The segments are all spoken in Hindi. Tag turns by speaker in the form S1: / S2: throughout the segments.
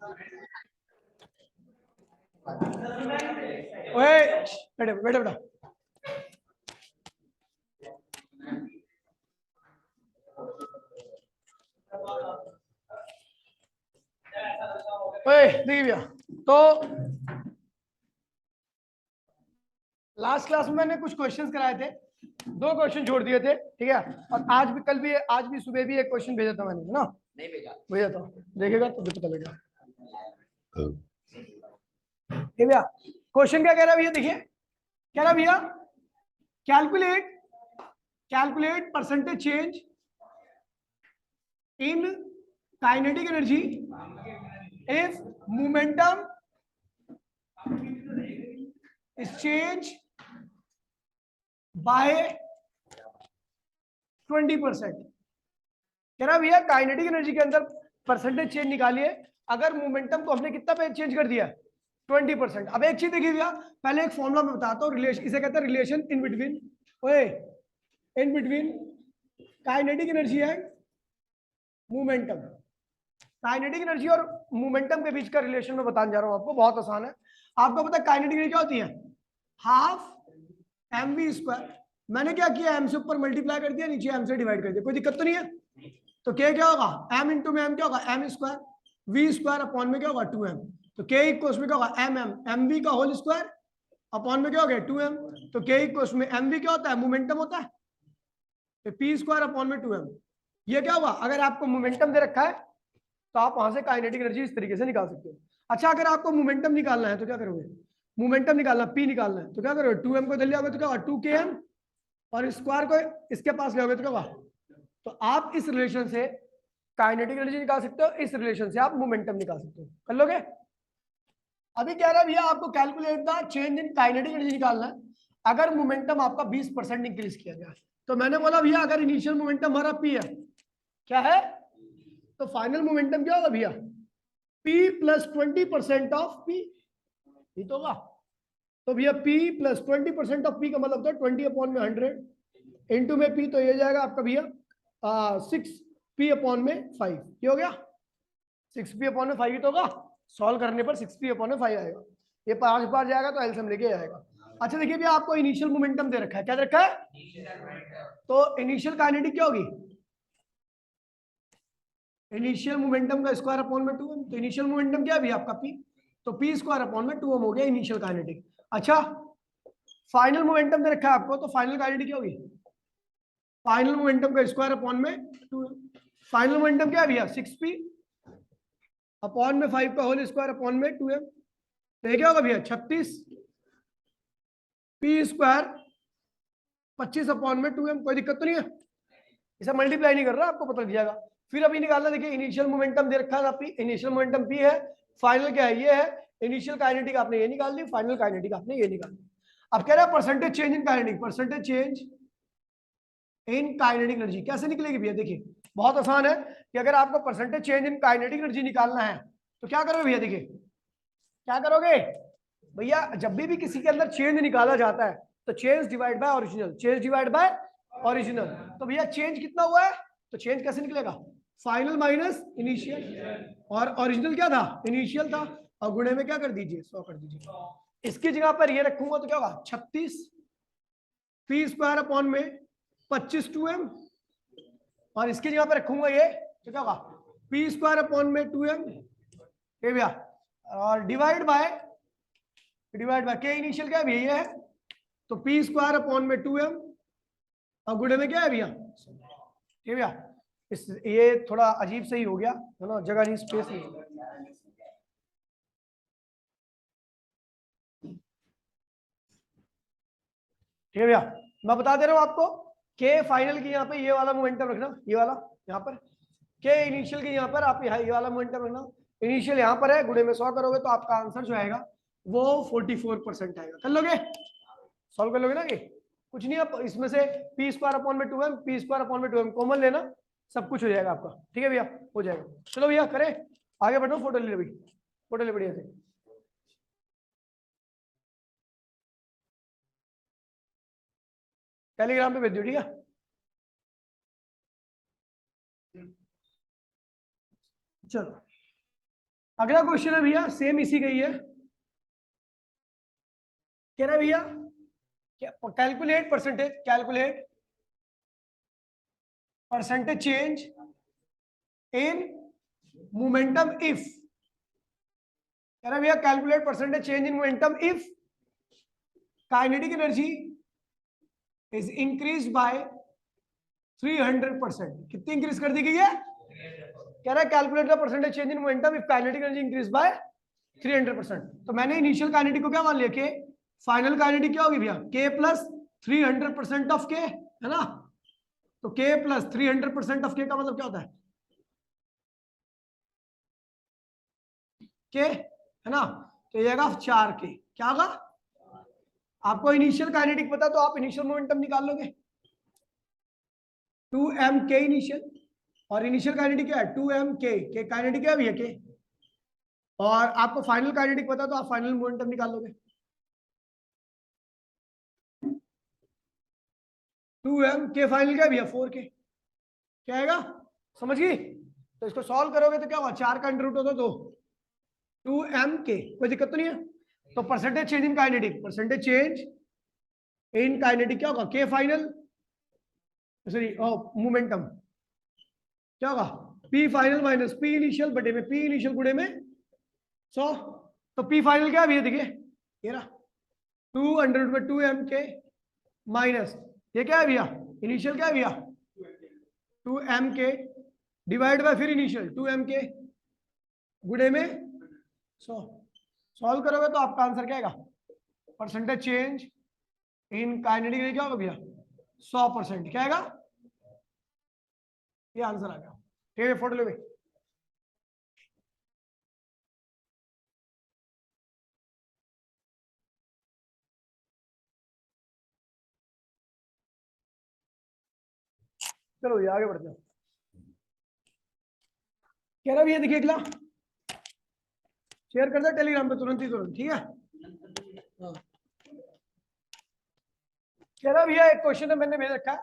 S1: ओए बेटे बेटे बेटा, ओए देखिए भैया, तो लास्ट क्लास में मैंने कुछ क्वेश्चंस कराए थे, 2 क्वेश्चन छोड़ दिए थे, ठीक है। और आज भी सुबह भी एक क्वेश्चन भेजा था मैंने, है ना? नहीं भेजा था, देखेगा तो पता लगेगा। ठीक भैया, क्वेश्चन क्या कह रहा है भैया? देखिए कह रहा भैया, calculate calculate percentage change in kinetic energy if momentum is change bye 20%। कह रहा भैया काइनेटिक एनर्जी के अंदर परसेंटेज चेंज निकालिए अगर मोमेंटम को हमने कितना पे चेंज कर दिया, 20%। अब एक चीज देखिए भैया, पहले एक फॉर्मूला मैं बताता हूँ, रिलेशन, इसे कहते हैं रिलेशन इन बिटवीन, ओए in between kinetic energy and momentum. Kinetic energy और मोमेंटम के बीच का रिलेशन मैं बताने जा रहा हूं आपको, बहुत आसान है। आपको पता है काइनेटिक एनर्जी क्या होती है? Half m v square. मैंने क्या किया, एम से ऊपर मल्टीप्लाई कर दिया, नीचे एम से डिवाइड कर दिया, कोई दिक्कत तो नहीं है। तो क्या होगा, एम इंटू में एम क्या होगा, m square, v square upon में क्या होगा 2m। तो के इक्वल्स में क्या होगा, एम एम एम वी का होल स्क्वायर अपॉन में क्या हो गया 2m। तो के इक्वल्स में एम वी क्या होता है, मोमेंटम होता है, तो पी स्क्वायर अपॉन में 2m। ये क्या हुआ, अगर आपको मोमेंटम दे रखा है तो आप वहां से काइनेटिक एनर्जी इस तरीके से निकाल सकते हो। अच्छा, अगर आपको मोमेंटम निकालना है तो क्या करोगे, मोमेंटम निकालना, पी निकालना है तो क्या करोगे, 2m को इधर ले आओगे तो क्या होगा 2km, और स्क्वायर को इसके पास ले आओगे तो क्या होगा। तो आप इस रिलेशन से काइनेटिक एनर्जी निकाल सकते हो, इस रिलेशन से आप मोमेंटम निकाल सकते हो, कर लोगे? अभी कह रहा है भैया आपको calculate the change in kinetic energy निकालना है अगर मोमेंटम आपका 20% इंक्रीज किया गया। तो मैंने बोला भैया अगर इनिशियल मोमेंटम हमारा पी है, क्या है, तो फाइनल मोमेंटम क्या होगा भैया, P प्लस 20% ऑफ P, ये तो होगा। तो भैया P प्लस 20% ऑफ P का मतलब होता है 20 अपॉन में 100 इंटू में P, तो ये जाएगा आपका भैया 6P अपॉन में 5। ये हो गया 6P अपॉन में 5, तो होगा सॉल्व करने पर 6P अपॉन में 5 आएगा। ये 5 बार जाएगा तो एलसीएम लेके आएगा। अच्छा देखिए भैया आपको इनिशियल मोमेंटम दे रखा है, क्या दे रखा है, तो इनिशियल काइनेटिक क्या होगी, इनिशियल मोमेंटम का स्क्वायर अपॉन में 2m। तो इनिशियल मोमेंटम क्या है भैया आपका P, तो P स्क्वायर अपॉन में 2m हो गया इनिशियल काइनेटिक। अच्छा, फाइनल मोमेंटम दे रखा है आपको, तो फाइनल काइनेटिक क्या होगी, फाइनल मोमेंटम का स्क्वायर अपॉन में 2m। फाइनल मोमेंटम क्या है भैया 6P अपॉन में 5 का होल स्क्वायर अपॉन में 2m। तो ये क्या होगा भैया 36 P स्क्वायर 25 अपॉन में 2m। कोई दिक्कत तो नहीं है, इसे मल्टीप्लाई नहीं कर रहा, आपको पता लग जाएगा। फिर अभी निकालना, देखिए इनिशियल मोमेंटम दे रखा है, इनिशियल मोमेंटम P है, फाइनल क्या है, ये है। इनिशियल काइनेटिक आपने ये निकाल दी, फाइनल काइनेटिक आपने ये निकाल दी। अब कह रहा है percentage change in kinetic, percentage change in kinetic energy कैसे निकलेगी भैया, देखिए बहुत आसान है कि अगर आपको percentage change in kinetic energy निकालना है तो क्या करोगे भैया, देखिए क्या करोगे भैया, जब भी किसी के अंदर चेंज निकाला जाता है तो change divide by original, change divide by original. तो भैया चेंज कितना हुआ है, तो चेंज कैसे निकलेगा, फाइनल माइनस इनिशियल, और ओरिजिनल क्या था, इनिशियल था, और गुणे में क्या कर दीजिए 100 कर दीजिए। इसकी जगह पर ये रखूंगा तो क्या होगा 36 P स्क्वायर अपॉन में 25 2m, और इसकी जगह पर रखूंगा ये तो क्या होगा P स्क्वायर अपॉन में 2m, ये भैया, और डिवाइड बाय के इनिशियल क्या है भैया, ये है, तो P स्क्वायर अपॉन में 2m, और गुणे में क्या है भैया, ठीक भैया। इस ये थोड़ा अजीब सही हो गया है ना, जगह नहीं, स्पेस नहीं। ठीक है भैया, मैं बता दे रहा हूं आपको, के फाइनल की यहाँ पे ये वाला मोमेंटम रखना, ये वाला यहाँ पर, के इनिशियल की यहाँ पर आप ये वाला मोमेंटम रखना। इनिशियल यहाँ पर है, गुणे में 100 करोगे तो आपका आंसर जो आएगा वो 44% आएगा। कर लोगे, सॉल्व कर लोगे ना, कि कुछ नहीं, आप इसमें से P स्क्वायर अपॉन में 2m, P स्क्वायर अपॉन में 2m कॉमन लेना, सब कुछ हो जाएगा आपका। ठीक है भैया, हो जाएगा। चलो भैया करें, आगे बढ़ो, फोटो ले लो भाई, फोटो ले बढ़िया से। टेलीग्राम पे भेज दो, ठीक है। चलो अगला क्वेश्चन है भैया, सेम इसी का ही है। कह रहा है भैया calculate percentage change in momentum if. कह रहा है भैया calculate percentage change in momentum if kinetic energy is increase by 300%। कितनी इंक्रीज कर दी गई है? कह रहा है calculate the percentage change in momentum if kinetic energy increase by 300%। तो मैंने इनिशियल काइनेटिक को क्या मान लिया, के। फाइनल काइनेटिक क्या होगी भैया? के प्लस 300% ऑफ के, है ना। तो के प्लस 300% ऑफ के का मतलब क्या होता है? के, है ना। तो ये आएगा 4 के। क्या होगा? आपको इनिशियल काइनेटिक पता तो आप इनिशियल मोमेंटम निकाल लोगे, 2m के इनिशियल। और इनिशियल काइनेटिक क्या है? 2m के काइनेटिक क्या है भैया? के। और आपको फाइनल काइनेटिक पता तो आप फाइनल मोमेंटम निकाल लोगे, 2m के फाइनल क्या है भैया? 4 के। क्या आएगा? समझ गई? तो इसको सॉल्व करोगे तो क्या होगा? 4 का अंडर रूट होगा 2, 2m के। कोई दिक्कत तो नहीं है? तो percentage change in kinetic, percentage change in kinetic क्या होगा? के फाइनल, सॉरी मोमेंटम क्या होगा? P final minus P initial बटे में पी इनिशियल गुणे में 100। तो पी फाइनल क्या है भैया? देखिए ये रहा 2 अंडर रूट में 2m के माइनस ये क्या है भैया? इनिशियल क्या है भैया? 2m के डिवाइड बाय फिर इनिशियल 2m के गुणे में 100। सॉल्व करोगे तो आपका आंसर क्या आएगा? परसेंटेज चेंज इन काइनेटिक क्या होगा भैया? 100%। क्या आएगा? ये आंसर आ गया। ठीक है, फोटो ले भाई। चलो ये आगे बढ़ते हैं। कह रहा भैया देखिए अगला, शेयर कर दे टेलीग्राम पे तुरंत ही तुरंत, ठीक है। हाँ। कह रहा भैया एक क्वेश्चन है मैंने भेज रखा है,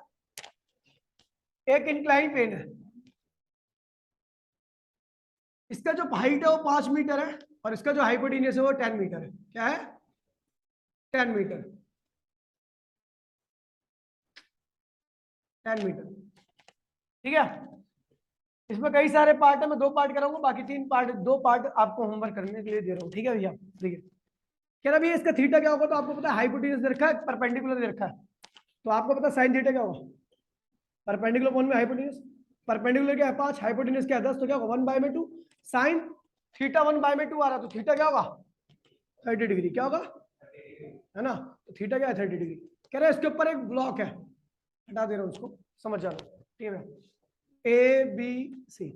S1: एक इंक्लाइन प्लेन है, इसका जो हाइट है वो 5 मीटर है और इसका जो हाइपोटेन्यूस है वो 10 मीटर है। क्या है? 10 मीटर, 10 मीटर, ठीक है। इसमें कई सारे पार्ट है, मैं 2 पार्ट कराऊंगा, बाकी 3 पार्ट, 2 पार्ट आपको होमवर्क करने के लिए दे रहा हूँ, ठीक है भैया। देखिए कह रहा भैया इसका थीटा क्या होगा, तो आपको पता है हाइपोटेन्यूस दे रखा है, परपेंडिकुलर दे रखा है, तो आपको पता है साइन थीटा क्या होगा? परपेंडिकुलर कोण में हाइपोटेन्यूस, परपेंडिकुलर क्या है 5, हाइपोटेन्यूस क्या है 10, तो क्या होगा 1/2 साइन थीटा 1/2 आ रहा, तो थीटा क्या होगा? 30 डिग्री। क्या होगा? है ना। तो थीटा क्या है? 30 डिग्री। कह रहे हैं इसके ऊपर एक ब्लॉक है, हटा दे रहा हूँ उसको, समझ जाओ, ठीक है। A B C,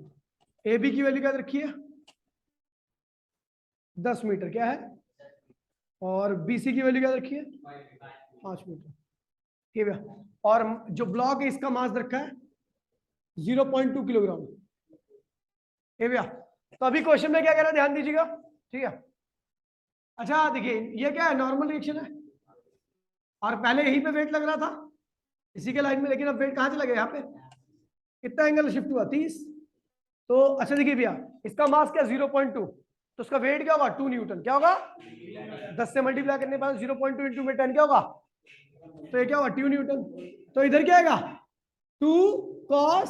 S1: A B की वैल्यू क्या रखी है? 10 मीटर, क्या है? और बी सी की वैल्यू क्या रखी है? 5 मीटर, ठीक है। और जो ब्लॉक है इसका मास रखा है 0.2 किलोग्राम, ठीक है। तो अभी क्वेश्चन में क्या कह रहा है ध्यान दीजिएगा, ठीक है। अच्छा देखिए ये क्या है? नॉर्मल रिएक्शन है और पहले यहीं पे वेट लग रहा था इसी के लाइन में, लेकिन अब वेट कहाँ चला गया? यहाँ पे कितना एंगल शिफ्ट हुआ? 30। तो अच्छा देखिए भैया इसका मास क्या? 0.2, तो उसका वेट क्या होगा? 2 न्यूटन। क्या होगा? 10 से मल्टीप्लाई करने पर 0.2 इंटू में 10 क्या होगा? तो ये क्या होगा? 2 न्यूटन। तो इधर क्या आएगा? 2 cos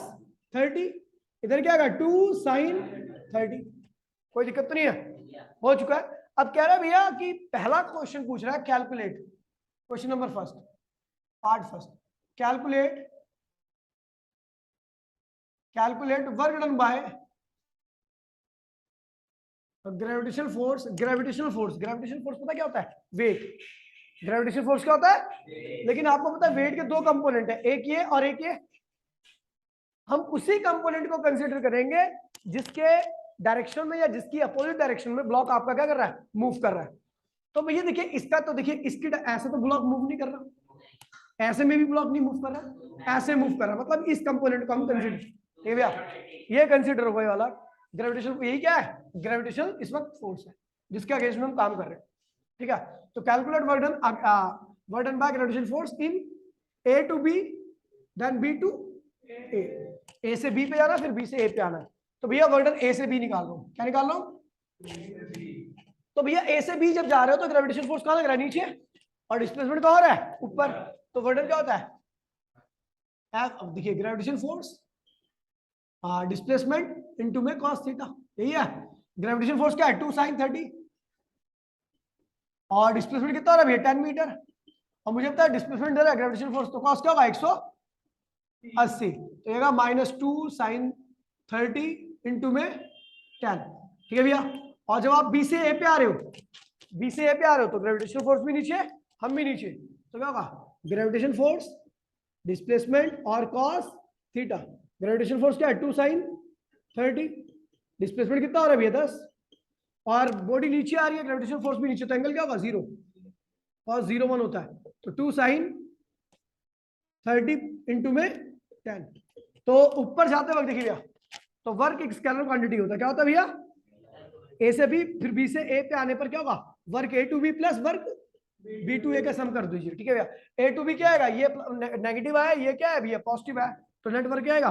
S1: 30, इधर क्या आएगा? 2 sin 30। कोई दिक्कत तो नहीं है? हो चुका है। अब कह रहा है भैया कि पहला क्वेश्चन पूछ रहा है calculate, question number first, part first, calculate work done by gravitational force. Gravitational force पता क्या होता है? वेट। ग्रेविटेशनल फोर्स क्या होता है? लेकिन आपको पता है वेट के 2 कंपोनेंट है, एक ये और एक ये। हम उसी कंपोनेंट को कंसीडर करेंगे जिसके डायरेक्शन में या जिसकी अपोजिट डायरेक्शन में ब्लॉक आपका क्या कर रहा है? मूव कर रहा है। तो भैया देखिए इसका तो देखिए इसकी ऐसे तो ब्लॉक मूव नहीं कर रहा, ऐसे में भी ब्लॉक नहीं मूव कर रहा, ऐसे मूव कर रहा, मतलब इस कंपोनेंट को हम कंसीडर, ठीक है भैया, ये कंसीडर होगा वाला ग्रेविटेशन। यही क्या है? ग्रेविटेशन इस वक्त फोर्स है जिसके अगेंस्ट में हम काम कर रहे हैं, ठीक है। तो calculate work done by gravitation force in A to B then B to A से बी पे जाना फिर बी से ए पे आना है। तो भैया वर्क डन ए से बी निकाल लो। क्या निकाल लो? तो भैया ए से बी जब जा रहे हो तो ग्रेविटेशन फोर्स कहां लग रहा है? नीचे। और डिस्प्लेसमेंट कहां हो रहा है? ऊपर। तो वर्डन क्या होता है? अब देखिए ग्रेविटेशन फोर्स डिस्प्लेसमेंट इनटू में cos थीटा, यही है। ग्रेविटेशन फोर्स क्या है? 2 sin 30। और डिस्प्लेसमेंट कितना हो रहा है भैया? 10 मीटर। और मुझे पता है डिस्प्लेसमेंट दे रहा है ग्रेविटेशन फोर्स, तो cos क्या होगा? 180। तो ये -2 sin 30 इंटू में 10। ठीक है भैया। और जब आप बी से ए पे आ रहे हो, बी से ए पे आ रहे हो तो ग्रेविटेशन फोर्स भी नीचे, हम भी नीचे, तो क्या होगा? ग्रेविटेशन फोर्स डिस्प्लेसमेंट और cos थीटा। ग्रेविटेशन फोर्स क्या है? 2 sin 30। डिस्प्लेसमेंट कितना हो रहा है भैया? 10। और बॉडी नीचे आ रही है, ग्रेविटेशन फोर्स भी नीचे, तो एंगल क्या होगा? 0। cos 0 1 होता है, तो 2 sin 30 इंटू में 10। तो ऊपर जाते वक्त देखिए भैया, तो वर्क एक स्केलर क्वांटिटी होता है। क्या होता है भैया? ए से बी, फिर बी से ए पे आने पर क्या होगा? Work A to B plus work B to A का सम कर दीजिए। ठीक है भैया। ए टू बी क्या आएगा? ये नेगेटिव है, ये क्या है भैया? पॉजिटिव है, तो नेट वर्क क्या आएगा?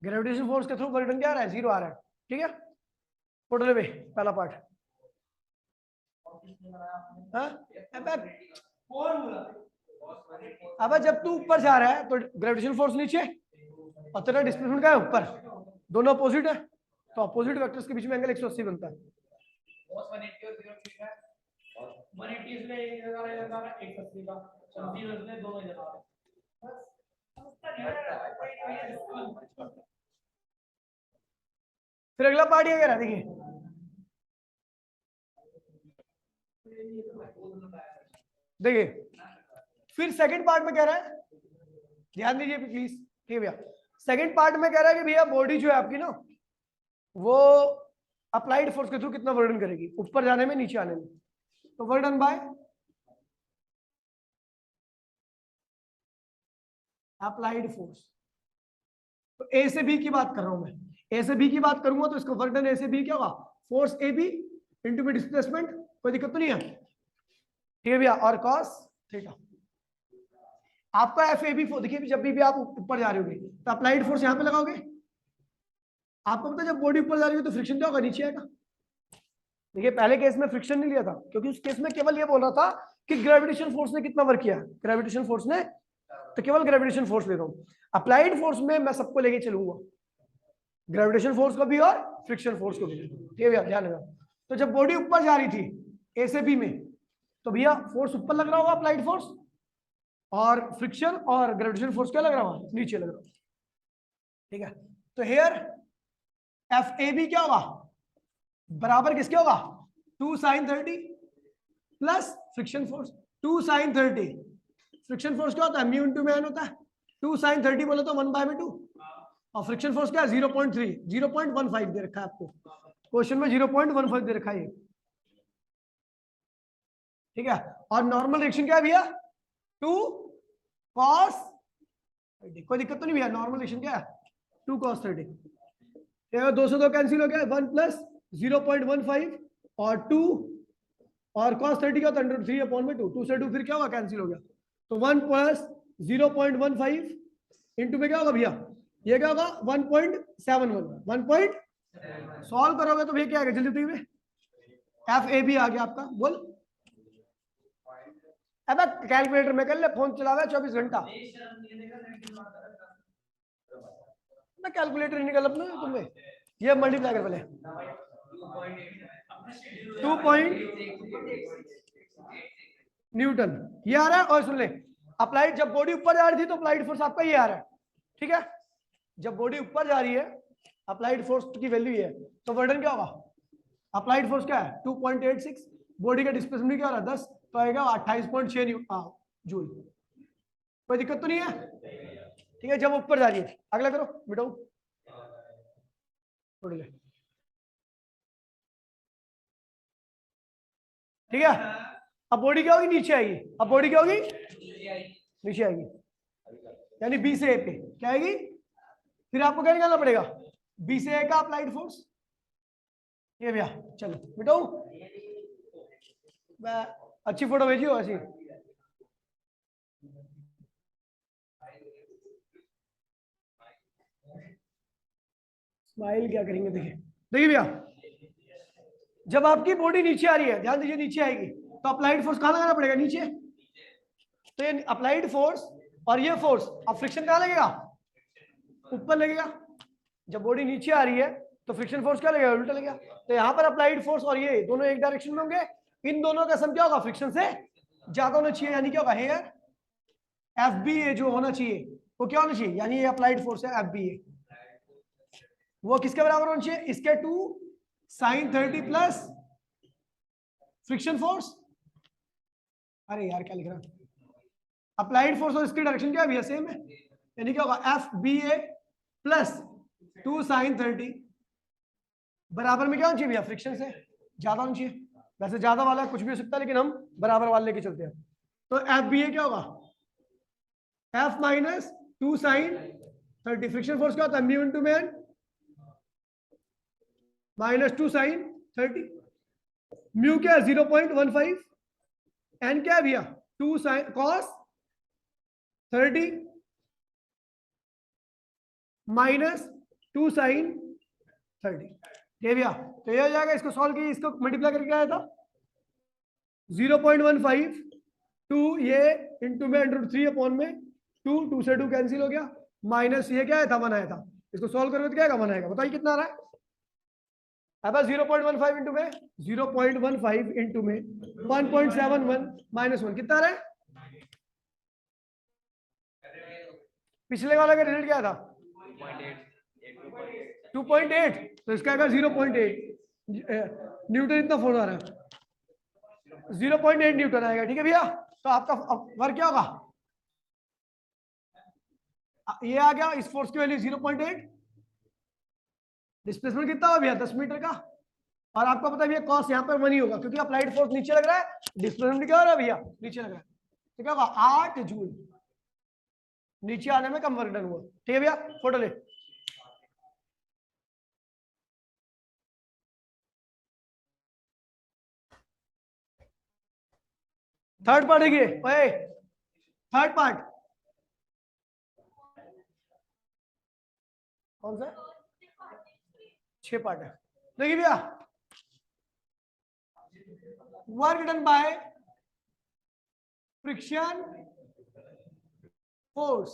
S1: ग्रेविटेशन फोर्स के थ्रू वर्क क्या आ रहा है? 0 आ रहा है। ठीक है। टोटल वे पहला पार्ट। अब जब तू ऊपर जा रहा है तो ग्रेविटेशन फोर्स नीचे और तेरा डिस्प्लेसमेंट क्या है? ऊपर। दोनों अपोजिट है, तो अपोजिट वेक्टर्स के बीच में एंगल 180 बनता है। फिर अगला पार्ट ये कह रहा है, देखिए देखिए फिर सेकंड पार्ट में कह रहा है, ध्यान दीजिए प्लीज। ठीक है भैया। सेकंड पार्ट में कह रहा है कि भैया बॉडी जो है आपकी ना, वो अप्लाइड फोर्स के थ्रू कितना वर्डन करेगी ऊपर जाने में, नीचे आने में। तो वर्डन बाय अप्लाइड फोर्स। तो ए से बी की बात कर रहा हूं मैं। ए से बी की बात करूंगा तो इसका वर्डन ए से बी क्या होगा? फोर्स ए बी इंटू में डिस्प्लेसमेंट, कोई दिक्कत तो नहीं है? ठीक है भैया। और cos थीटा। आपका एफ ए बी, देखिए जब भी आप ऊपर जा रहे होगे तो अप्लाइड फोर्स यहां पे लगाओगे। आपको पता है जब बॉडी ऊपर जा रही है तो फ्रिक्शन क्या होगा? नीचे आएगा। देखिए पहले केस में फ्रिक्शन नहीं लिया था, क्योंकि उस केस में केवल ये बोल रहा था कि ग्रेविटेशन फोर्स ने कितना वर्क किया, ग्रेविटेशन फोर्स ने, तो केवल ग्रेविटेशन फोर्स ले रहा हूं। अप्लाइड फोर्स में मैं सबको लेके चलूंगा, ग्रेविटेशन फोर्स को भी और फ्रिक्शन फोर्स को भी। ठीक है भैया, ध्यान रखना। तो जब बॉडी ऊपर जा रही थी ए से बी में, तो भैया फोर्स ऊपर लग रहा होगा अप्लाइड फोर्स, और फ्रिक्शन और ग्रेविटेशन फोर्स क्या लग रहा होगा? नीचे लग रहा होगा। ठीक है। तो हेयर एफ ए बी क्या होगा? बराबर किसके होगा? 2 sin 30 plus friction force. 2 sin 30 friction force क्या होता है? म्यू इंटू में एन होता है। 2 sin 30 बोले तो 1/2। और फ्रिक्शन फोर्स क्या है? 0.3, 0.15 दे रखा है आपको क्वेश्चन में, 0.15 दे रखा है। ठीक है। और नॉर्मल रिएक्शन क्या है भैया? 2 cos, कोई दिक्कत तो नहीं भैया? नॉर्मल रिएक्शन क्या है? 2 cos 30। 2 से 2 कैंसिल हो गया, 1 प्लस 0.15 और 2, और cos 30 का 3/2, 2 से 2 फिर क्या होगा? कैंसिल हो गया। तो 1 प्लस 0.15 इंटू में क्या होगा भैया? ये क्या होगा? 1.71। 1 सॉल्व करोगे तो भैया क्या आएगा? जल्दी बताइए। एफ ए बी आ गया आपका। बोल अब कैलकुलेटर में कर ले, फोन चला रहा है 24 घंटा। मैं कैलकुलेटर निकल अपना तुम्हें, ये मल्टीप्लाई कर पहले। 2 न्यूटन ये आ रहा है। और सुन ले, अप्लाइड जब बॉडी ऊपर जा रही थी तो अप्लाइड फोर्स आपका ये आ रहा है। ठीक है। जब बॉडी ऊपर जा रही है, अप्लाइड फोर्स की वैल्यू ये है, तो वर्डन क्या होगा? अप्लाइड फोर्स क्या है? 2.86। बॉडी का डिस्प्लेसमेंट क्या हो रहा है? 10, तो आएगा 28.6 जूल। कोई दिक्कत तो नहीं है? ठीक है। जब ऊपर जा रही है, अगला करो मिटाओ। ठीक है। अब बॉडी क्या होगी? नीचे आएगी। अब बॉडी क्या होगी? नीचे आएगी, यानी बी से ए पे क्या आएगी? फिर आपको क्या निकालना पड़ेगा? बी से ए का अप्लाइड फोर्स। ये भैया चलो मिटाओ। अच्छी फोटो भेजियो ऐसी। स्माइल क्या करेंगे देखिए। देखिए भैया, जब आपकी बॉडी नीचे आ रही है, ध्यान दीजिए नीचे आएगी, तो अप्लाइड फोर्स कहां लगाना पड़ेगा? नीचे। तो ये अप्लाइड फोर्स और ये फोर्स, अब फ्रिक्शन कहां लगेगा? ऊपर लगेगा। जब बॉडी नीचे आ रही है तो फ्रिक्शन फोर्स क्या लगेगा? उल्टा लगेगा। तो यहाँ पर अप्लाइड फोर्स और ये दोनों एक डायरेक्शन में होंगे, इन दोनों का सम क्या होगा? फ्रिक्शन से ज्यादा होना चाहिए, यानी क्या होगा? हेयर एफ बी ए जो होना चाहिए वो क्या होना चाहिए? यानी ये अप्लाइड फोर्स है एफ बी ए, वो किसके बराबर होना चाहिए? इसके 2 sin 30 प्लस फ्रिक्शन फोर्स। अरे यार क्या लिख रहा है? अप्लाइड फोर्स और इसकी डायरेक्शन क्या है? सेम है, यानी क्या होगा? एफ बी ए प्लस 2 sin 30 बराबर में क्या होना चाहिए भैया? फ्रिक्शन से ज्यादा होना चाहिए। वैसे ज्यादा वाला कुछ भी हो सकता है, लेकिन हम बराबर वाले लेके चलते हैं। तो एफ बी ए क्या होगा? F minus 2 sin 30। Friction force क्या होता है? Mu into man minus 2 sin 30। Mu क्या है? 0.15। एन क्या है भैया? 2 sin cos 30 माइनस 2 sin 30। ये भैया, तो ये हो जाएगा। इसको सॉल्व कीजिए, इसको मल्टीप्लाई करके आया था 0.15 2 ये इंटू में √3 अपॉन में 2 से 2 कैंसिल हो गया, माइनस ये क्या आया था? 1 आया था। इसको सॉल्व करोगे तो क्या आएगा? 1 आएगा। बताइए कितना आ रहा है? अब 0.15 इंटू में 0.15 इंटू में 1.71 माइनस 1 कितना आ रहा है? पिछले वाला का रिजल्ट क्या था? 2.8। तो इसका आएगा 0.8 न्यूटन। इतना फोर्स आ रहा है, 0.8 न्यूटन आएगा। ठीक है भैया, तो आपका वर्क क्या होगा? ये आ गया, इस फोर्स की वैल्यू 0.8। डिस्प्लेसमेंट कितना होगा भैया? 10 मीटर का। और आपको पता है भैया कॉस यहाँ पर 1 ही होगा, क्योंकि अप्लाइड फोर्स नीचे लग रहा है, डिस्प्लेसमेंट क्या हो रहा है भैया? नीचे लग रहा है। तो क्या होगा? 8 जूल नीचे आने में कम वर्क डन हुआ। ठीक है भैया, फोटो ले। थर्ड पार्ट देखिए, थर्ड पार्ट कौन सा? 6 पार्ट है। देखिए भैया, work done by friction force.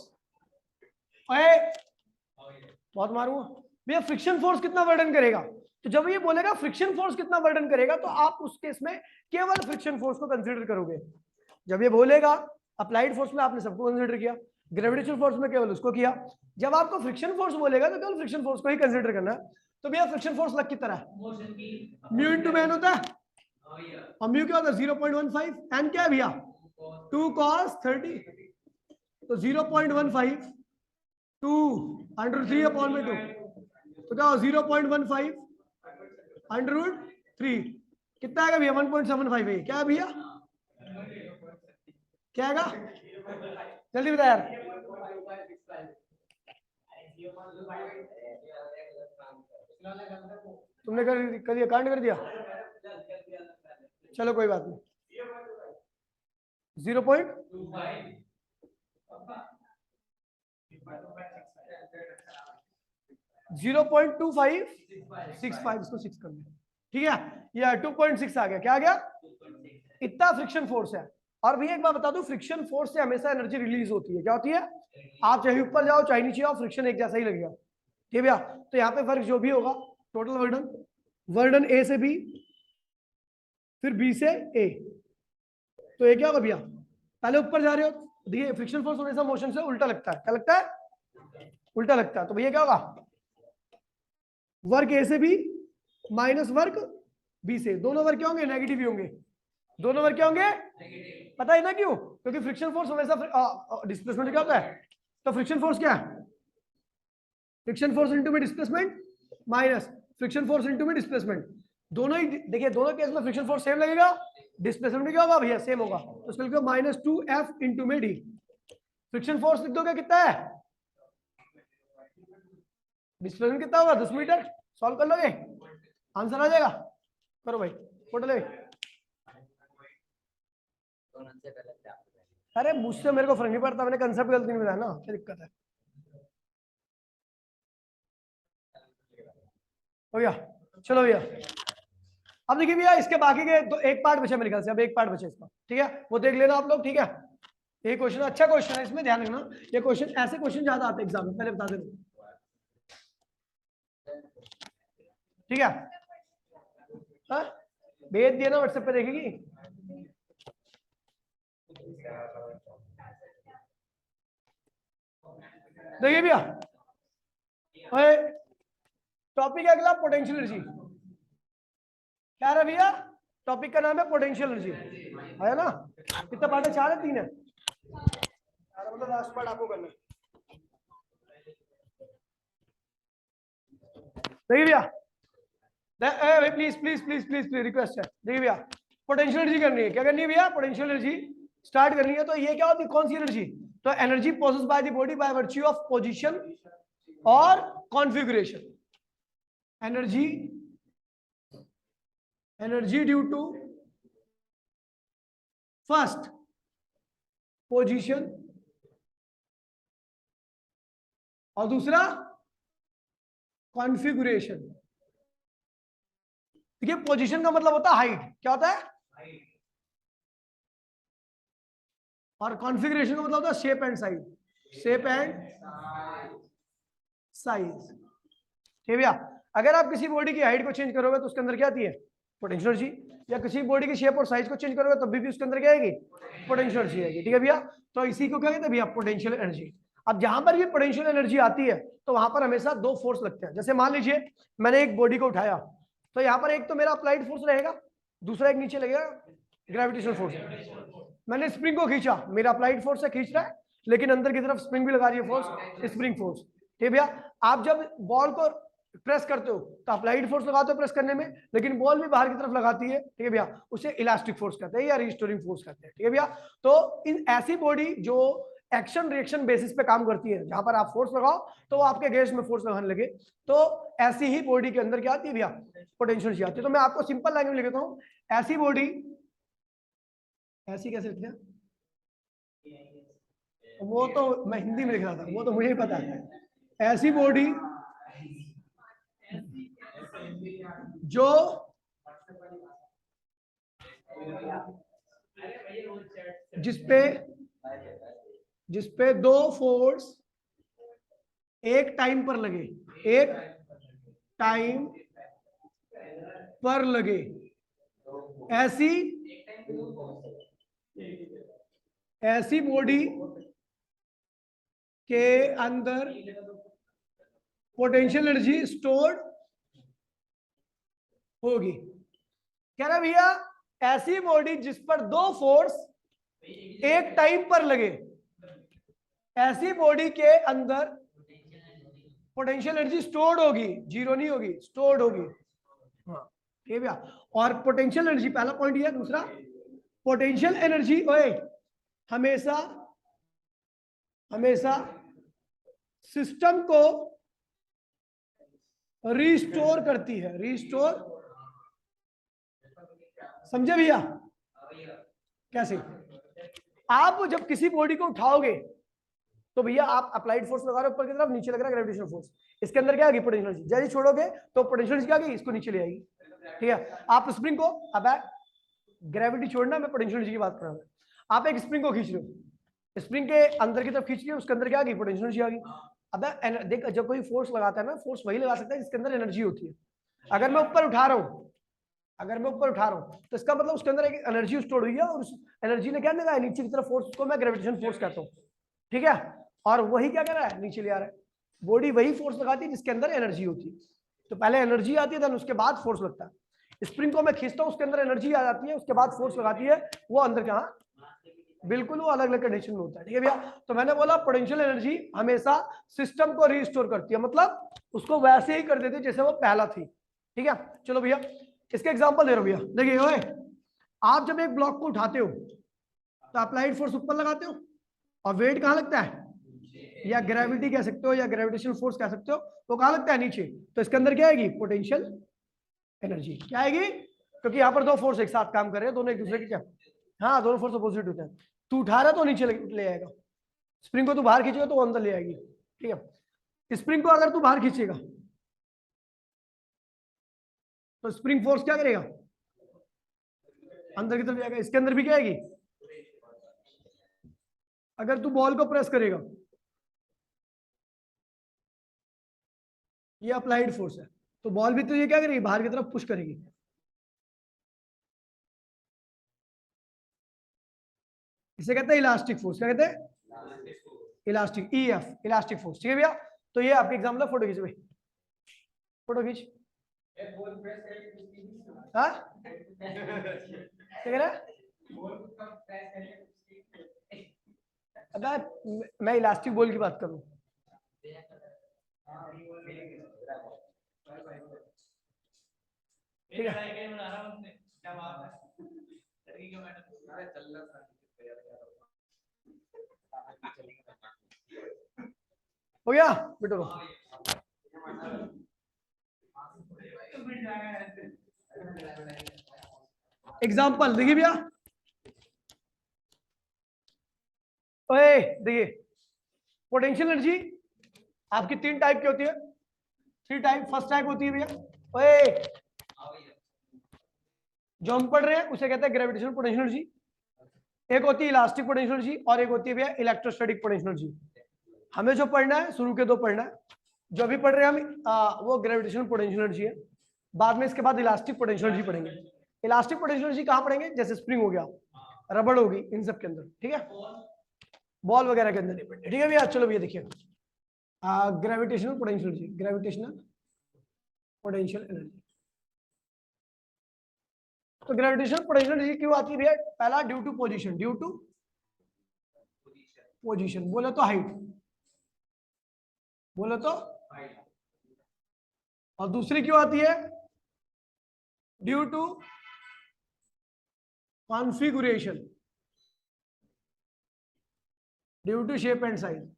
S1: बहुत मारू भैया, फ्रिक्शन फोर्स कितना वर्डन करेगा? तो जब ये बोलेगा फ्रिक्शन फोर्स कितना वर्डन करेगा, तो आप उस केस में केवल फ्रिक्शन फोर्स को कंसीडर करोगे। जब ये बोलेगा अप्लाइड फोर्स में आपने सबको कंसीडर किया, ग्रेविटेशनल फोर्स में केवल उसको किया। जब आपको फ्रिक्शन फोर्स बोलेगा तो केवल फ्रिक्शन फोर्स को ही कंसीडर करना है। तो भैया फ्रिक्शन फोर्स लग की तरह म्यू इनटू मैन होता है, और म्यू क्या होता है? 0.15। एन क्या है भैया? 2 cos 30। तो 0.15 2 √3 अपॉन में 2, तो क्या हो? 0.15 √3 कितना आएगा भैया? 1.75 है। क्या है भैया? क्या आएगा? जल्दी बता यार। तुमने कर दिया? कांड कर दिया? चलो कोई बात नहीं। 0.2565 इसको 6 कर दिया। ठीक है, ये 2.6 आ गया। क्या आ गया? इतना फ्रिक्शन फोर्स है। और भी एक बात बता दूं, फ्रिक्शन फोर्स से हमेशा एनर्जी रिलीज होती है। क्या होती है? आप चाहे ऊपर जाओ चाहे नीचे आओ, फ्रिक्शन एक जैसा ही लगेगा। ठीक है भैया, तो यहाँ पे वर्क जो भी होगा, टोटल वर्डन, वर्डन ए से बी, फिर बी से ए। तो ये क्या होगा भैया? पहले ऊपर जा रहे हो, देखिए फ्रिक्शन फोर्स हमेशा मोशन से उल्टा लगता है। क्या लगता है? उल्टा लगता है। तो भैया क्या होगा? वर्क ए से बी माइनस वर्क बी से। दोनों वर्क क्या होंगे? नेगेटिव ही होंगे। दोनों वर्क क्या होंगे? पता है ना क्यों? क्योंकि फ्रिक्शन फोर्स हमेशा डिस्प्लेसमेंट क्या होता है? तो फ्रिक्शन फोर्स क्या है? फ्रिक्शन फोर्स इनटू में displacement minus friction force into में डिस्प्लेसमेंट। दोनों ही देखिए, दोनों केस में फ्रिक्शन फोर्स सेम लगेगा, डिस्प्लेसमेंट क्या होगा भैया? सेम होगा। तो इसको लिखो -2F इंटू में डी। फ्रिक्शन फोर्स लिख दोगे कितना है? डिस्प्लेसमेंट कितना होगा? 10 मीटर। सॉल्व कर लोगे, आंसर आ जाएगा। करो भाई, फोटो ले। अरे मुझसे मेरे को फर्क नहीं पड़ता, मैंने कंसेप्ट गलती नहीं बताया ना, क्या दिक्कत है? हो गया? चलो भैया, अब देखिए भैया इसके बाकी के तो एक पार्ट बचे मेरे ख्याल से, अब एक पार्ट बचे इसका, ठीक है, वो देख लेना आप लोग, ठीक है। ये क्वेश्चन अच्छा क्वेश्चन है, इसमें ध्यान रखना, ये क्वेश्चन ऐसे क्वेश्चन ज्यादा आते हैं एग्जाम में, पहले बता दे, ठीक है। हाँ? भेज दिया ना व्हाट्सएप पे, देखेगी। देखिए भैया, टॉपिक है अगला पोटेंशियल एनर्जी, क्या है भैया, टॉपिक का नाम है पोटेंशियल एनर्जी, है ना। कितना पार्ट है, 4 है 3 है, मतलब लास्ट पार्ट आपको करना है। देखिए भैया, please please please please please request है, देखिए भैया पोटेंशियल एनर्जी करनी है, क्या करनी है भैया, पोटेंशियल एनर्जी स्टार्ट करनी है। तो ये क्या होती है, कौन सी एनर्जी, तो energy possessed by the body by virtue of position और configuration, energy due to first position और दूसरा कॉन्फ़िगरेशन। देखिए पोजीशन का मतलब होता है हाइट, क्या होता है, और कॉन्फ़िगरेशन का मतलब होता है shape and size, shape and size, ठीक भैया। अगर आप किसी बॉडी की हाइट को चेंज करोगे तो उसके अंदर क्या आती है, पोटेंशियल एनर्जी, या किसी बॉडी की शेप और साइज को चेंज करोगे तब भी उसके अंदर क्या आएगी, पोटेंशियल एनर्जी आएगी, ठीक है भैया। तो इसी को क्या कहते हैं भैया, पोटेंशियल एनर्जी। अब जहां पर ये पोटेंशियल एनर्जी आती है तो वहां पर हमेशा 2 फोर्स लगते हैं। जैसे मान लीजिए मैंने एक बॉडी को उठाया, तो यहाँ पर एक तो मेरा अप्लाइड फोर्स रहेगा, दूसरा एक नीचे लगेगा ग्रेविटेशनल फोर्स। मैंने स्प्रिंग को खींचा, मेरा अप्लाइड फोर्स से खींच रहा है, लेकिन अंदर की तरफ स्प्रिंग भी लगा रही है फोर्स, स्प्रिंग फोर्स, ठीक है भैया। आप जब बॉल को प्रेस करते हो तो अप्लाइड फोर्स लगाते हो प्रेस करने में, लेकिन बॉल भी बाहर की तरफ लगाती है, ठीक है भैया, उसे इलास्टिक फोर्स कहते हैं या रिस्टोरिंग फोर्स कहते हैं, ठीक है भैया। तो इन ऐसी बॉडी जो एक्शन रिएक्शन बेसिस पे काम करती है, जहां पर आप फोर्स लगाओ तो वो आपके गैस में फोर्स लगाने लगे, तो ऐसी ही बॉडी के अंदर क्या आती है भैया, पोटेंशियल एनर्जी आती है। तो मैं आपको सिंपल लैंग्वेज में लिखता हूँ, ऐसी बॉडी, ऐसी कैसे लिखते हैं, वो तो मैं हिंदी में लिख रहा था, वो तो मुझे ही पता है। ऐसी बॉडी जो जिसपे 2 फोर्स एक टाइम पर लगे, एक टाइम पर लगे, ऐसी बॉडी के अंदर पोटेंशियल एनर्जी स्टोर्ड होगी। कह रहा भैया ऐसी बॉडी जिस पर 2 फोर्स एक टाइम पर लगे, ऐसी बॉडी के अंदर पोटेंशियल एनर्जी स्टोर्ड होगी, जीरो नहीं होगी, स्टोर्ड होगी, हाँ ठीक है भैया। और पोटेंशियल एनर्जी पहला पॉइंट ये है। दूसरा, पोटेंशियल एनर्जी हमेशा हमेशा सिस्टम को रिस्टोर करती है, रिस्टोर, समझे भैया कैसे। आप जब किसी बॉडी को उठाओगे तो भैया आप अप्लाइड फोर्स लगा रहे हो ऊपर की तरफ, नीचे लग रहा है ग्रेविटेशनल फोर्स, इसके अंदर क्या आएगी, पोटेंशियल एनर्जी। जैसे छोड़ोगे तो पोटेंशियल एनर्जी क्या आएगी, इसको नीचे ले आएगी, ठीक है। आप स्प्रिंग को, अब ग्रेविटी छोड़ना, मैं पोटेंशियल एनर्जी की बात कर रहा हूँ। आप एक स्प्रिंग को खींच रहे हो, स्प्रिंग के अंदर की तरफ खींच रहे हो, उसके अंदर क्या आ गई, पोटेंशियल एनर्जी आ गई। अब देख, जब कोई फोर्स लगाता है ना, फोर्स वही लगा सकता है जिसके अंदर एनर्जी होती है। अगर मैं ऊपर उठा रहा हूँ, तो इसका मतलब उसके अंदर एक एनर्जी स्टोर हुई है, और उस एनर्जी ने क्या लगाया नीचे की तरफ फोर्स, को मैं ग्रेविटेशन फोर्स कहता हूँ, ठीक है। और वही क्या कर रहा है, नीचे ले आ रहा है। बॉडी वही फोर्स लगाती है जिसके अंदर एनर्जी होती है। तो पहले एनर्जी आती है, देन उसके बाद फोर्स लगता है। स्प्रिंग को मैं खींचता हूँ, उसके अंदर एनर्जी आ जाती है, उसके बाद फोर्स लगाती है, वो अंदर कहाँ, बिल्कुल वो अलग अलग कंडीशन में होता है, ठीक है भैया। तो मैंने बोला पोटेंशियल एनर्जी हमेशा सिस्टम को रिस्टोर करती है, मतलब उसको वैसे ही कर देती है जैसे वो पहला थी, ठीक है। चलो भैया इसके एग्जांपल दे रहा हूं भैया, देखिए ओए, आप जब एक ब्लॉक को उठाते हो तो अप्लाइड फोर्स ऊपर लगाते हो, और वेट कहाँ लगता है, या ग्रेविटी कह सकते हो या ग्रेविटेशनल फोर्स कह सकते हो, वो कहाँ लगता है, नीचे। तो इसके अंदर क्या आएगी, पोटेंशियल एनर्जी क्या आएगी, क्योंकि यहाँ पर 2 फोर्स एक साथ काम कर रहे हैं, दोनों एक दूसरे के क्या, हाँ दोनों फोर्स अपोजिट होते हैं। तू उठा रहा तो नीचे ले आएगा, स्प्रिंग को तू बाहर खींचेगा तो वो अंदर ले आएगी, ठीक है। स्प्रिंग को अगर तू बाहर खींचेगा तो स्प्रिंग फोर्स क्या करेगा, अंदर की तरफ जाएगा। इसके अंदर भी क्या आएगी, अगर तू बॉल को प्रेस करेगा, ये अप्लाइड फोर्स है, तो बॉल भी तो ये क्या करेगी, बाहर की तरफ पुश करेगी। इसे कहते हैं इलास्टिक फोर्स। क्या कहते हैं, इलास्टिक, ईएफ, इलास्टिक फोर्स। ठीक है भैया, तो ये आपके एग्जाम्पल है। फोटो खींच भाई, फोटो खींच। हाँ क्या कह रहा है, अबे मैं इलास्टिक बॉल की बात करूं। ठीक है, हो गया बेटो। एग्जाम्पल देखिए भैया, ओए देखिए, पोटेंशियल एनर्जी आपकी तीन टाइप की होती है, थ्री टाइप। फर्स्ट टाइप होती है भैया, ओए जो हम पढ़ रहे हैं उसे कहते हैं ग्रेविटेशनल पोटेंशियल एनर्जी। एक होती है इलास्टिक पोटेंशियल एनर्जी और एक होती है भैया इलेक्ट्रोस्टैटिक पोटेंशियल एनर्जी। हमें जो पढ़ना है शुरू के दो पढ़ना है, जो अभी पढ़ रहे हैं हम वो ग्रेविटेशनल पोटेंशियल एनर्जी है। बाद में इसके बाद इलास्टिक पोटेंशियल एनर्जी पढ़ेंगे। इलास्टिक पोटेंशियल एनर्जी कहाँ पढ़ेंगे, जैसे स्प्रिंग हो गया, रबड़ होगी, इन सब के अंदर। ठीक है, बॉल वगैरह के अंदर नहीं पढ़ते। ठीक है भैया, चलो भैया देखिए, gravitational potential energy, gravitational potential energy. तो ग्रेविटेशनल पोटेंशियल एनर्जी क्यों आती है भैया, पहला due to position, due to position, बोले तो हाइट, बोले तो, और दूसरी क्यों आती है, due to configuration, due to shape and size.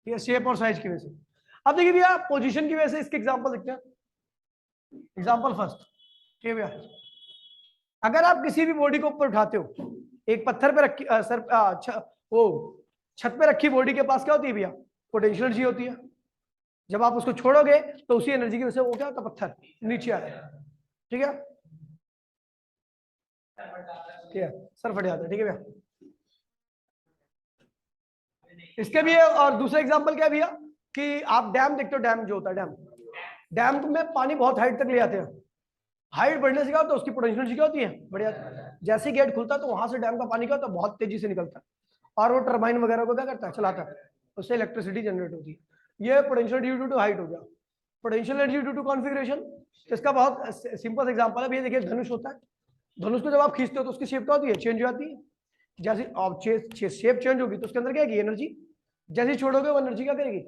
S1: ये शेप और साइज की वजह से। अब देखिए भैया, पोजीशन की वजह से इसके एग्जांपल देखते हैं। एग्जांपल फर्स्ट, ठीक है भैया, अगर आप किसी भी बॉडी को ऊपर उठाते हो, एक पत्थर पे रखी वो छत पे रखी बॉडी के पास क्या होती है भैया, पोटेंशियल एनर्जी होती है। जब आप उसको छोड़ोगे तो उसी एनर्जी की वजह से वो क्या होता है, पत्थर नीचे आ रहा है। ठीक है, ठीक है, सर फट जाता है। ठीक है भैया, इसके भी और दूसरा एग्जांपल क्या है भैया, कि आप डैम देखते हो, डैम जो होता है, डैम, डैम में पानी बहुत हाइट तक ले जाते हैं। हाइट बढ़ने से क्या होता है, उसकी पोटेंशियल एनर्जी क्या होती है, बढ़िया। जैसे ही गेट खुलता है तो वहां से डैम का पानी क्या होता है, बहुत तेजी से निकलता है, और वो टर्बाइन वगैरह को क्या करता है, चलाता है, उससे इलेक्ट्रिसिटी जनरेट होती है। ये पोटेंशियल ड्यू टू हाइट हो गया। Potential energy due to configuration, इसका बहुत सिंपल एग्जांपल है भैया, देखिए धनुष होता है, धनुष को जब आप खींचते हो तो उसकी शेप क्या होती है, चेंज हो जाती है। जैसे शेप चेंज होगी तो उसके अंदर क्या है, एनर्जी। जैसे ही छोड़ोगे वो एनर्जी क्या करेगी,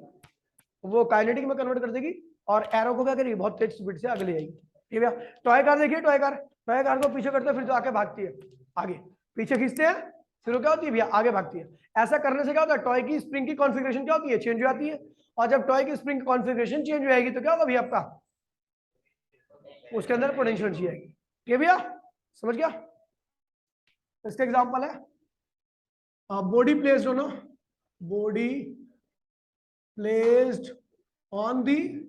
S1: वो काइनेटिक में कन्वर्ट कर देगी, और एरो को क्या करेगी, बहुत तेज स्पीड से आगे ले जाएगी। ठीक है, टॉय कार देखिए, टॉय कार, टॉय कार को पीछे करते हैं, फिर तो आगे भागती है, आगे पीछे खींचते हैं, फिर वो क्या होती है भैया, आगे भागती है। ऐसा करने से क्या होता है, टॉय की स्प्रिंग की कॉन्फ़िगरेशन क्या होती है, चेंज हो जाती है। और जब टॉय की स्प्रिंग की कॉन्फ़िगरेशन चेंज हो जाएगी तो क्या होगा भैया, आपका उसके अंदर पोटेंशियल एनर्जी आएगी। ठीक है भैया, समझ गया। इसका एग्जांपल है body placed on, body placed on the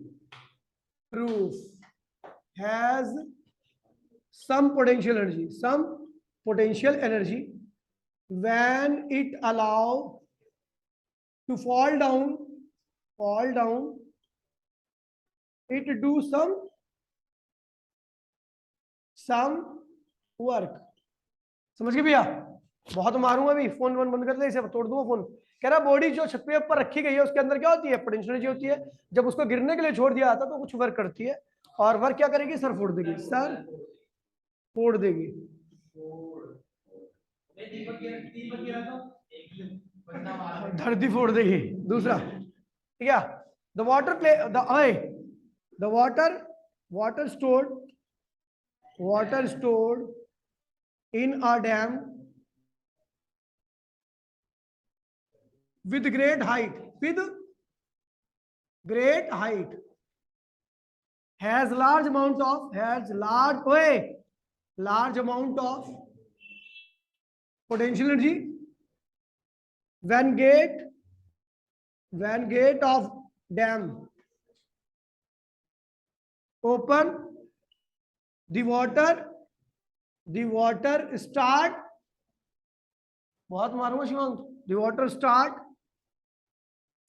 S1: roof has some potential energy when it allow to fall down it do some work। समझ गए भैया, बहुत मारूंगा अभी, फोन वन बंद कर ले, इसे तोड़ दूंगा फोन। कह रहा बॉडी जो छत पे ऊपर रखी गई है उसके अंदर क्या होती है, पोटेंशियल एनर्जी होती है। जब उसको गिरने के लिए छोड़ दिया जाता तो कुछ वर्क करती है, और वर्क क्या करेगी, सर फोड़ देगी, सर फोड़ देगी। धरती फोड़ देगी। दूसरा, ठीक है, the water play the water stored in a dam with great height has large amount of potential energy when gate of dam open the water start, बहुत मारूंगा Shivang, the water start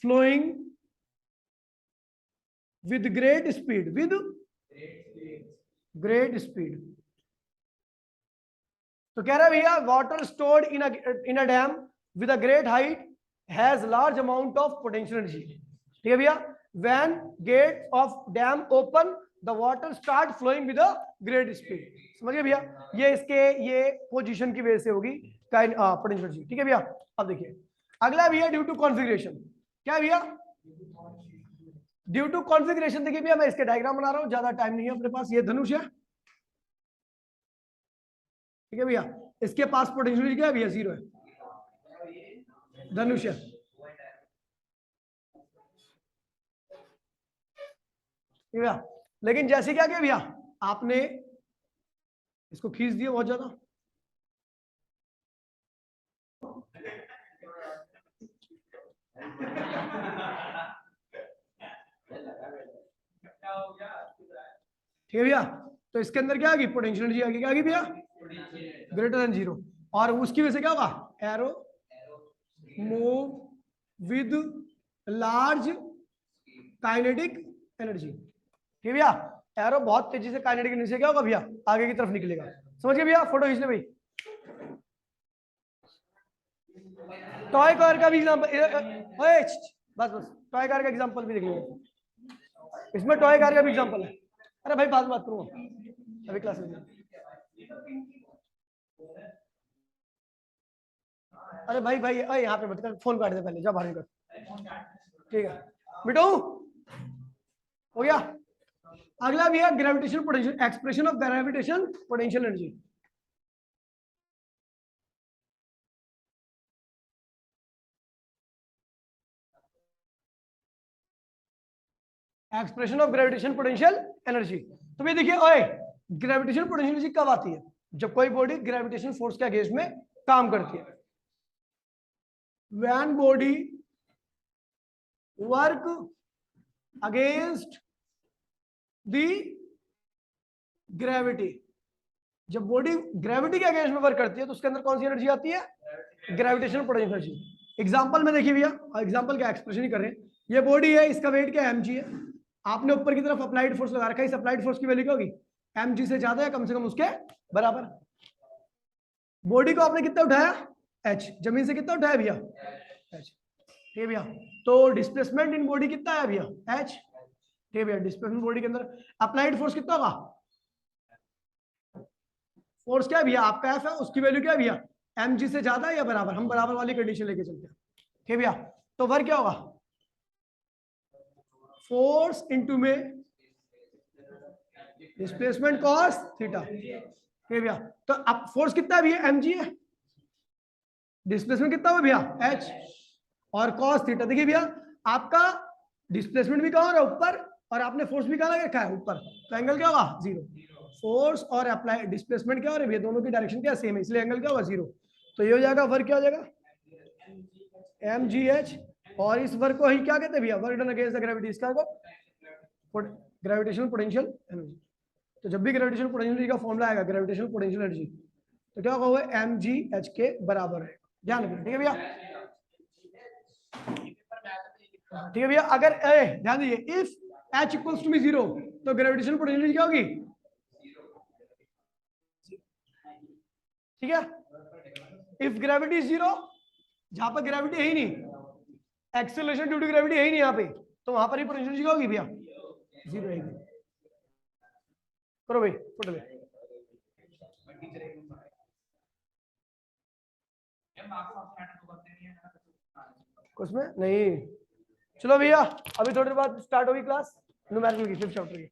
S1: flowing with great speed, with great speed. तो कह रहा है भैया water stored in a dam with a great height has large amount of potential energy. ठीक है भैया, when gate of dam open the water start flowing with a great speed. समझिए भैया, ये इसके ये पोजीशन की वजह से होगी पोटेंशियल एनर्जी। ठीक है भैया, अब देखिए अगला भैया ड्यू टू कॉन्फ़िगरेशन। क्या भैया? Due to configuration. देखिए भैया मैं इसके डायग्राम बना रहा हूं, ज्यादा टाइम नहीं है अपने पास। ये धनुष है, ठीक है भैया, इसके पास पोटेंशियल क्या है भैया? 0 है, धनुष है। भैया लेकिन जैसे क्या किया भैया, आपने इसको खींच दिया बहुत ज्यादा, ठीक है भैया, तो इसके अंदर क्या आ गई? पोटेंशियल एनर्जी आ गई। क्या आ गई भैया? Greater than 0। और उसकी वजह से क्या होगा? Arrow move with large kinetic energy. ठीक है भैया, एरो बहुत तेजी से काइनेटिक एनर्जी से क्या होगा भैया? आगे की तरफ निकलेगा। समझ गए भैया? फोटो खींच ले भाई। टॉय कार का भी एग्जांपल, बस बस टॉय कार का एग्जांपल भी देख लीजिए, इसमें टॉय कार का भी एग्जांपल है। अरे भाई बात करूंगा अभी क्लास में। अरे भाई भाई यहाँ पे मत कर, फोन काट दे पहले, जा बाहर निकल। ठीक है बिटू, हो गया। अगला भी है gravitation potential, expression of gravitation potential energy. Expression of gravitation potential energy. तो ये देखिए ओए, ग्रेविटेशन पोटेंशियल एनर्जी कब आती है? जब कोई बॉडी ग्रेविटेशन फोर्स के अगेंस्ट में काम करती है। When body work against the gravity, जब बॉडी ग्रेविटी के अगेंस्ट में वर्क करती है तो उसके अंदर कौन सी एनर्जी आती है? Gravitational potential energy. एग्जांपल में देखिए भैया, एग्जांपल का एक्सप्रेशन ही कर रहे हैं। ये बॉडी है, इसका वेट क्या है? mg है। आपने ऊपर की तरफ अप्लाइड फोर्स लगा रखा है, इस अप्लाइड फोर्स की वैल्यू क्या होगी? mg से ज्यादा या कम से कम उसके बराबर। बॉडी को आपने कितना उठाया? h। जमीन से कितना उठाया भैया? h। ठीक है भैया, तो डिस्प्लेसमेंट इन बॉडी कितना है भैया? h। ठीक है भैया, डिस्प्लेसमेंट बॉडी के अंदर अप्लाइड फोर्स कितना होगा? फोर्स क्या है भैया? आपका एफ है, उसकी वैल्यू क्या है भैया? mg से ज्यादा या बराबर। हम बराबर वाली कंडीशन लेके चलते हैं। ठीक है भैया, तो वर्क क्या होगा? फोर्स इनटू में डिस्प्लेसमेंट कॉस थीटा। ठीक है भैया, तो अब फोर्स कितना है भैया? mg है। डिस्प्लेसमेंट कितना हुआ भैया? h और कॉस थीटा। देखिए भैया, आपका डिस्प्लेसमेंट भी कहाँ हो रहा है? ऊपर, और आपने फोर्स भी कहाँ लगा रखा है? ऊपर। तो एंगल क्या होगा? 0। फोर्स और अप्लाई डिस्प्लेसमेंट क्या हो रहा है भैया? दोनों की डायरेक्शन क्या सेम है, इसलिए एंगल क्या होगा? 0। तो ये हो जाएगा वर्क, क्या हो जाएगा? mgh। और इस वर्क को ही क्या कहते हैं भैया? Work done against the gravity. इसका ग्रेविटेशनल पोटेंशियल एनर्जी। तो जब भी ग्रेविटेशनल पोटेंशियल एनर्जी का फॉर्मूला आएगा, ग्रेविटेशनल पोटेंशियल एनर्जी, तो क्या होगा? वो mgh के बराबर है। ध्यान रखिए। ठीक है भैया, ठीक है भैया, अगर ध्यान दीजिए, इफ h इक्वल्स टू 0 तो ग्रेविटेशनल पोटेंशियल एनर्जी क्या होगी? ठीक है, इफ ग्रेविटी 0, जहां पर ग्रेविटी है ही नहीं, एक्सेलरेशन ड्यू टू ग्रेविटी है ही नहीं यहाँ पे, तो वहां पर ही पोटेंशियल एनर्जी क्या होगी भैया? 0 रहेगी। करो भाई फोटो ले। उसमें नहीं, चलो भैया अभी थोड़ी देर बाद स्टार्ट होगी क्लास न्यूमेरिकल की, 5th चैप्टर की।